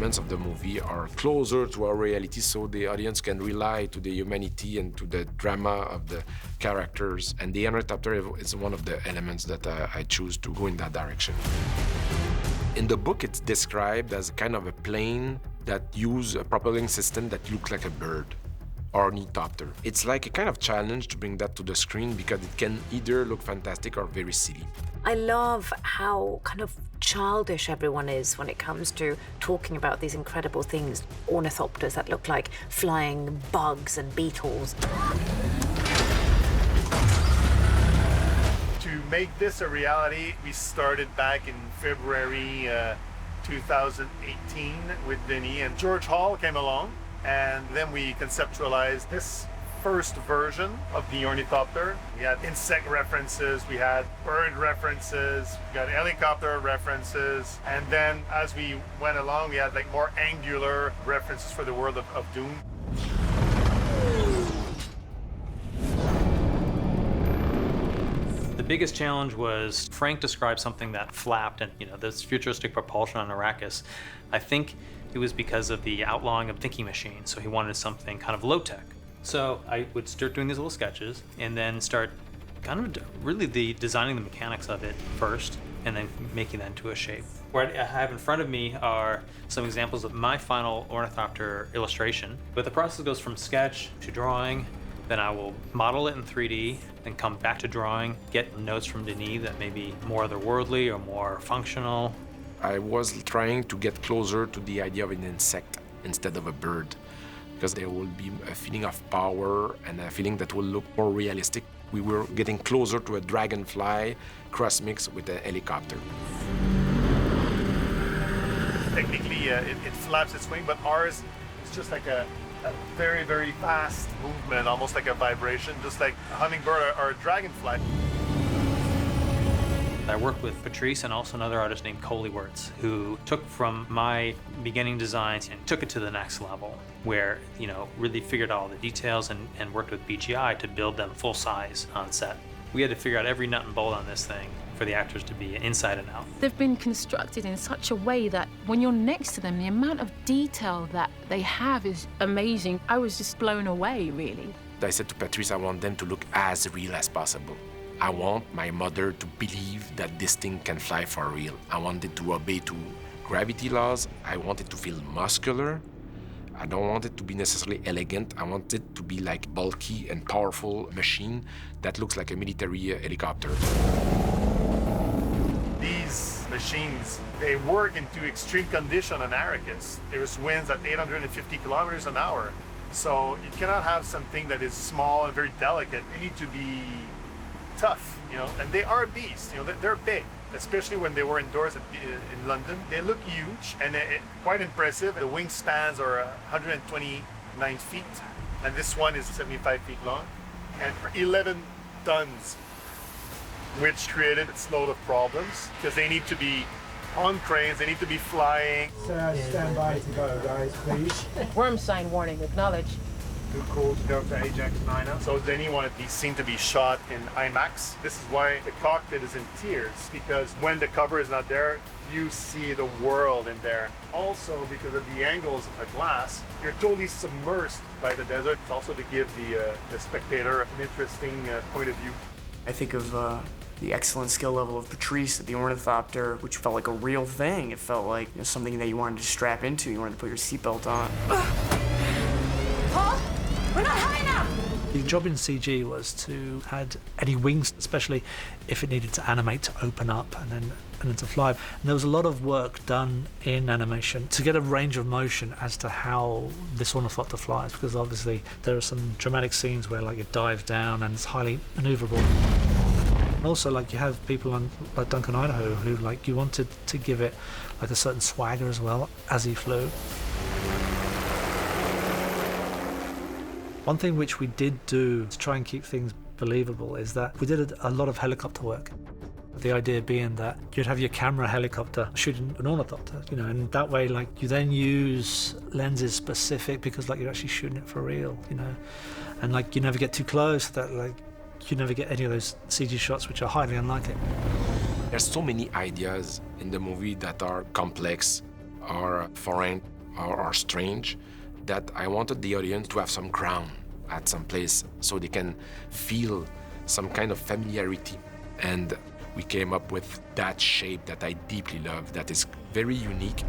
elements of the movie are closer to our reality, so the audience can rely to the humanity and to the drama of the characters. And the Ornithopter is one of the elements that I choose to go in that direction. In the book, it's described as kind of a plane that use a propelling system that looks like a bird. Ornithopter. It's like a kind of challenge to bring that to the screen because it can either look fantastic or very silly. I love how kind of childish everyone is when it comes to talking about these incredible things. Ornithopters that look like flying bugs and beetles. To make this a reality, we started back in February 2018 with Denis, and George Hall came along. And then we conceptualized this first version of the Ornithopter. We had insect references, we had bird references, we got helicopter references, and then as we went along, we had like more angular references for the world of Dune. The biggest challenge was Frank described something that flapped and, this futuristic propulsion on Arrakis. I think it was because of the outlawing of thinking machines, so he wanted something kind of low-tech. So I would start doing these little sketches and then start kind of really designing the mechanics of it first and then making that into a shape. What I have in front of me are some examples of my final Ornithopter illustration. But the process goes from sketch to drawing, then I will model it in 3D, then come back to drawing, get notes from Denis that may be more otherworldly or more functional. I was trying to get closer to the idea of an insect instead of a bird, because there will be a feeling of power and a feeling that will look more realistic. We were getting closer to a dragonfly cross-mix with a helicopter. Technically, it flaps its wing, but ours is just like a very, very fast movement, almost like a vibration, just like a hummingbird or a dragonfly. I worked with Patrice and also another artist named Coley Wirtz, who took from my beginning designs and took it to the next level, where, really figured out all the details and worked with BGI to build them full size on set. We had to figure out every nut and bolt on this thing for the actors to be inside and out. They've been constructed in such a way that when you're next to them, the amount of detail that they have is amazing. I was just blown away, really. I said to Patrice, I want them to look as real as possible. I want my mother to believe that this thing can fly for real. I want it to obey to gravity laws. I want it to feel muscular. I don't want it to be necessarily elegant. I want it to be like bulky and powerful machine that looks like a military helicopter. These machines, they work into extreme condition on Arrakis. There's winds at 850 kilometers an hour. So you cannot have something that is small and very delicate. They need to be tough, and they are beasts, they're big, especially when they were indoors in London. They look huge and quite impressive. The wingspans are 129 feet, and this one is 75 feet long, and 11 tons, which created its load of problems, because they need to be on cranes, they need to be flying. Stand by to go, guys, please. Worm sign warning, acknowledge. Good call to Delta Ajax 9. So Denis wanted these scenes to be shot in IMAX. This is why the cockpit is in tears, because when the cover is not there, you see the world in there. Also, because of the angles of the glass, you're totally submersed by the desert. It's also to give the spectator an interesting point of view. I think of the excellent skill level of Patrice at the Ornithopter, which felt like a real thing. It felt like something that you wanted to strap into. You wanted to put your seatbelt on. Paul, we're not high enough! The job in CG was to add any wings, especially if it needed to animate to open up and then to fly. And there was a lot of work done in animation to get a range of motion as to how this ornithopter flies, because obviously there are some dramatic scenes where it dives down and it's highly maneuverable. And also, you have people like Duncan Idaho who, you wanted to give it a certain swagger as well as he flew. One thing which we did do to try and keep things believable is that we did a lot of helicopter work. The idea being that you'd have your camera helicopter shooting an ornithopter, and that way, you then use lenses specific because, you're actually shooting it for real, and you never get too close. That you never get any of those CG shots, which are highly unlikely. There's so many ideas in the movie that are complex, are foreign. or strange, that I wanted the audience to have some ground at some place so they can feel some kind of familiarity. And we came up with that shape that I deeply love, that is very unique.